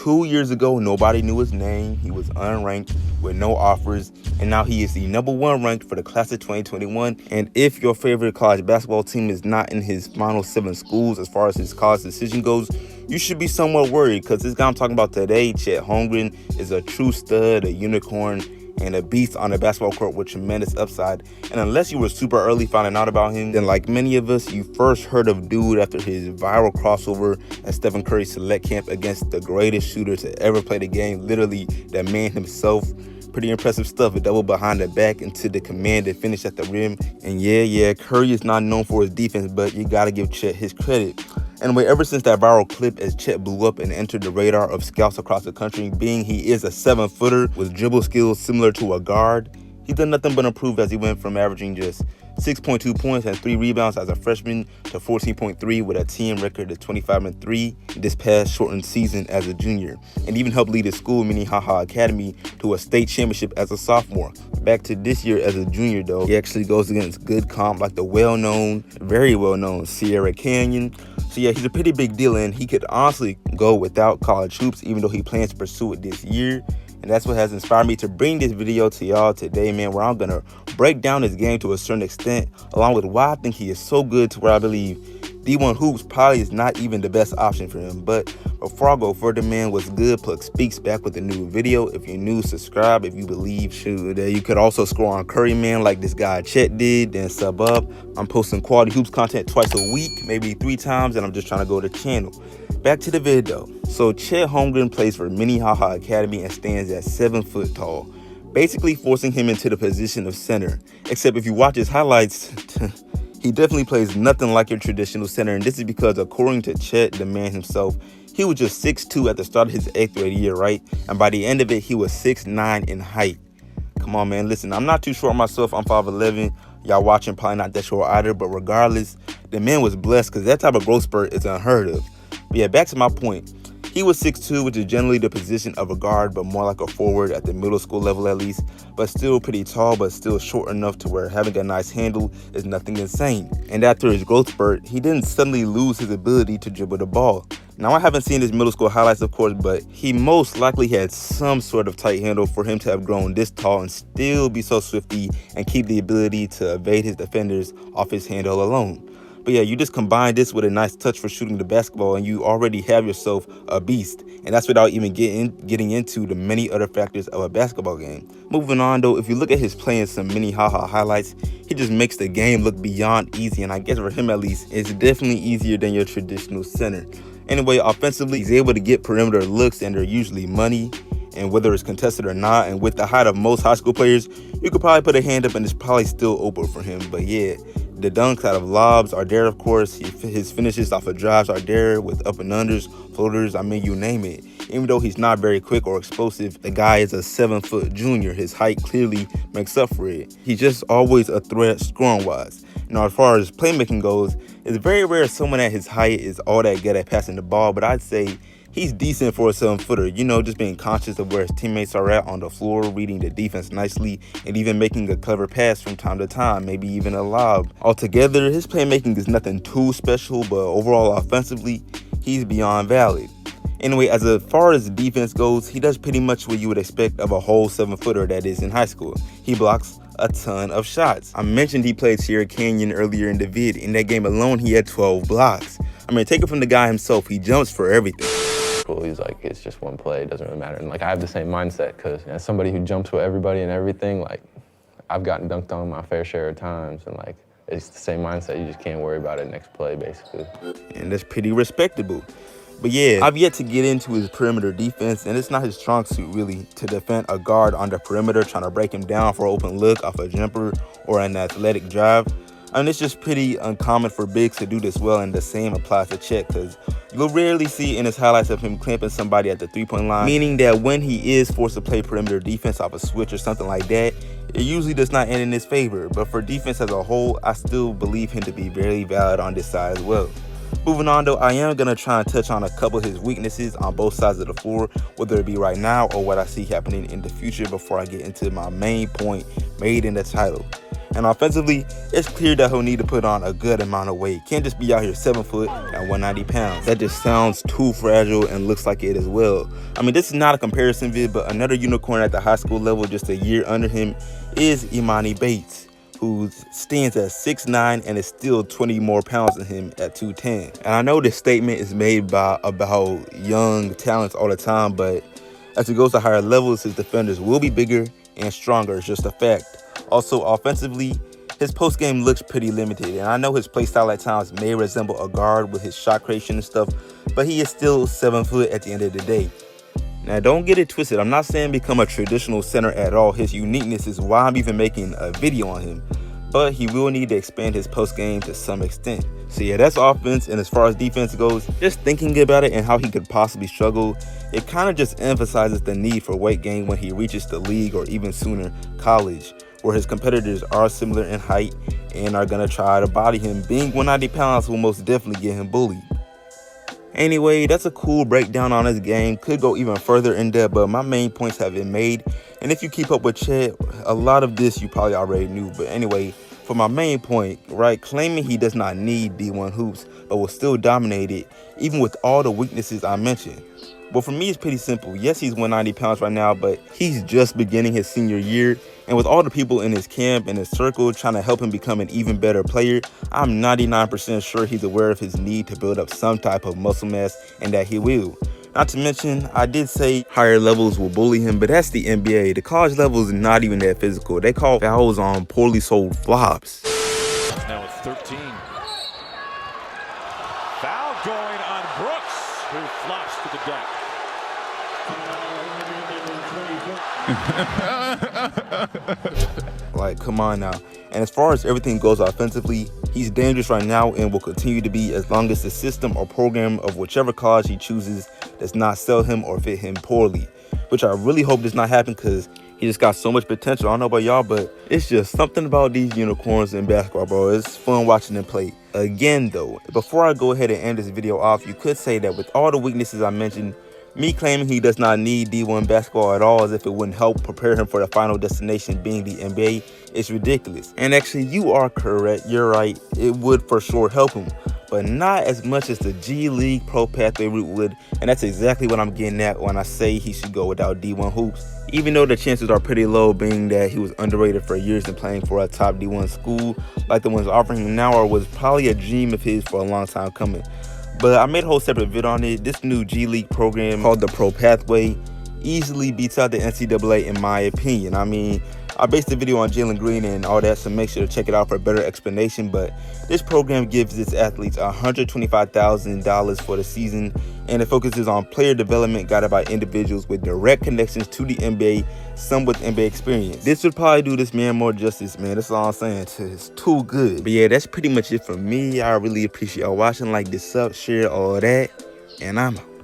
2 years ago, nobody knew his name. He was unranked with no offers, and now he is the #1 ranked for the class of 2021. And if your favorite college basketball team is not in his final 7 schools as far as his college decision goes, you should be somewhat worried, because this guy I'm talking about today, Chet Holmgren, is a true stud, a unicorn, and a beast on the basketball court with tremendous upside. And unless you were super early finding out about him, then like many of us, you first heard of dude after his viral crossover at Stephen Curry's select camp against the greatest shooter to ever play the game, literally the man himself. Pretty impressive stuff. A double behind the back into the command and finish at the rim. And yeah, Curry is not known for his defense, but you gotta give Chet his credit. Anyway, ever since that viral clip as Chet blew up and entered the radar of scouts across the country, being he is a 7-footer with dribble skills similar to a guard, he's done nothing but improve as he went from averaging just 6.2 points and 3 rebounds as a freshman to 14.3 with a team record of 25-3 this past shortened season as a junior, and even helped lead his school, Minnehaha Academy, to a state championship as a sophomore. Back to this year as a junior, though, he actually goes against good comp like the very well-known Sierra Canyon. So yeah, he's a pretty big deal, and he could honestly go without college hoops, even though he plans to pursue it this year. And that's what has inspired me to bring this video to y'all today, man, where I'm gonna break down his game to a certain extent, along with why I think he is so good to where I believe D1 Hoops probably is not even the best option for him. But before I go further, man, what's good? Plug Speaks back with a new video. If you're new, subscribe. If you believe, shoot. You could also score on Curry, man, like this guy Chet did, then sub up. I'm posting quality hoops content twice a week, maybe 3 times, and I'm just trying to grow the channel. Back to the video. So Chet Holmgren plays for Minnehaha Academy and stands at 7 foot tall, basically forcing him into the position of center. Except if you watch his highlights, he definitely plays nothing like your traditional center, and this is because, according to Chet, the man himself, he was just 6'2" at the start of his 8th grade year, right? And by the end of it, he was 6'9" in height. Come on, man, listen, I'm not too short myself. I'm 5'11". Y'all watching probably not that short either, but regardless, the man was blessed because that type of growth spurt is unheard of. But yeah, back to my point. He was 6'2", which is generally the position of a guard, but more like a forward at the middle school level at least, but still pretty tall, but still short enough to where having a nice handle is nothing insane. And after his growth spurt, he didn't suddenly lose his ability to dribble the ball. Now, I haven't seen his middle school highlights, of course, but he most likely had some sort of tight handle for him to have grown this tall and still be so swifty and keep the ability to evade his defenders off his handle alone. But yeah, you just combine this with a nice touch for shooting the basketball, and you already have yourself a beast. And that's without even getting into the many other factors of a basketball game. Moving on, though, if you look at his play in some Minnehaha highlights, he just makes the game look beyond easy. And I guess for him, at least, it's definitely easier than your traditional center. Anyway, offensively, he's able to get perimeter looks, and they're usually money. And whether it's contested or not, and with the height of most high school players, you could probably put a hand up and it's probably still open for him. But yeah, the dunks out of lobs are there, of course. His finishes off of drives are there with up and unders, floaters, I mean, you name it. Even though he's not very quick or explosive, the guy is a 7-foot junior. His height clearly makes up for it. He's just always a threat scoring-wise. Now, as far as playmaking goes, it's very rare someone at his height is all that good at passing the ball, but I'd say he's decent for a 7-footer, you know, just being conscious of where his teammates are at on the floor, reading the defense nicely, and even making a clever pass from time to time, maybe even a lob. Altogether, his playmaking is nothing too special, but overall offensively, he's beyond valid. Anyway, as far as the defense goes, he does pretty much what you would expect of a whole 7-footer that is in high school. He blocks a ton of shots. I mentioned he played Sierra Canyon earlier in the vid. In that game alone, he had 12 blocks. I mean, take it from the guy himself, he jumps for everything. He's like, it's just one play, it doesn't really matter. And like, I have the same mindset, because as somebody who jumps with everybody and everything, like, I've gotten dunked on my fair share of times, and like, it's the same mindset. You just can't worry about it next play, basically. And that's pretty respectable. But yeah, I've yet to get into his perimeter defense, and it's not his strong suit really to defend a guard on the perimeter trying to break him down for an open look off a jumper or an athletic drive. I mean, it's just pretty uncommon for bigs to do this well, and the same applies to Chet, because you'll rarely see in his highlights of him clamping somebody at the 3-point line, meaning that when he is forced to play perimeter defense off a switch or something like that, it usually does not end in his favor. But for defense as a whole, I still believe him to be very valid on this side as well. Moving on, though, I am going to try and touch on a couple of his weaknesses on both sides of the floor, whether it be right now or what I see happening in the future before I get into my main point made in the title. And offensively, it's clear that he'll need to put on a good amount of weight. Can't just be out here 7 foot and 190 pounds. That just sounds too fragile and looks like it as well. I mean, this is not a comparison vid, but another unicorn at the high school level just a year under him is Imani Bates, who stands at 6'9" and is still 20 more pounds than him at 210. And I know this statement is made about young talents all the time, but as he goes to higher levels, his defenders will be bigger and stronger. It's just a fact. Also, offensively, his post game looks pretty limited, and I know his play style at times may resemble a guard with his shot creation and stuff, but he is still 7 foot at the end of the day. Now, don't get it twisted. I'm not saying become a traditional center at all. His uniqueness is why I'm even making a video on him. But he will need to expand his post game to some extent. So yeah, that's offense. And as far as defense goes, just thinking about it and how he could possibly struggle, it kind of just emphasizes the need for weight gain when he reaches the league or even sooner, college, where his competitors are similar in height and are going to try to body him. Being 190 pounds will most definitely get him bullied. Anyway, that's a cool breakdown on his game. Could go even further in depth, but my main points have been made. And if you keep up with Chet, a lot of this you probably already knew. But anyway, for my main point, right, claiming he does not need D1 hoops, but will still dominate it, even with all the weaknesses I mentioned. Well, for me, it's pretty simple. Yes, he's 190 pounds right now, but he's just beginning his senior year. And with all the people in his camp and his circle trying to help him become an even better player, I'm 99% sure he's aware of his need to build up some type of muscle mass and that he will. Not to mention, I did say higher levels will bully him, but that's the NBA. The college level is not even that physical. They call fouls on poorly sold flops. Now it's 13. Foul going on Brooks, who flops to the deck. Like, come on now. And as far as everything goes offensively, he's dangerous right now and will continue to be as long as the system or program of whichever college he chooses does not sell him or fit him poorly, which I really hope does not happen because he just got so much potential. I don't know about y'all, but it's just something about these unicorns in basketball, bro. It's fun watching them play. Again, though, before I go ahead and end this video off, you could say that with all the weaknesses I mentioned, me claiming he does not need D1 basketball at all as if it wouldn't help prepare him for the final destination being the NBA is ridiculous. And actually, you are correct. You're right. It would for sure help him, but not as much as the G League Pro Pathway route would. And that's exactly what I'm getting at when I say he should go without D1 hoops. Even though the chances are pretty low, being that he was underrated for years and playing for a top D1 school like the ones offering him now, or was probably a dream of his for a long time coming. But I made a whole separate vid on it. This new G League program called the Pro Pathway easily beats out the NCAA in my opinion. I mean, I based the video on Jalen Green and all that, so make sure to check it out for a better explanation. But this program gives its athletes $125,000 for the season, and it focuses on player development guided by individuals with direct connections to the NBA, some with NBA experience. This would probably do this man more justice, man. That's all I'm saying. It's too good. But yeah, that's pretty much it for me. I really appreciate y'all watching. Like this up, share all that, and I'm out.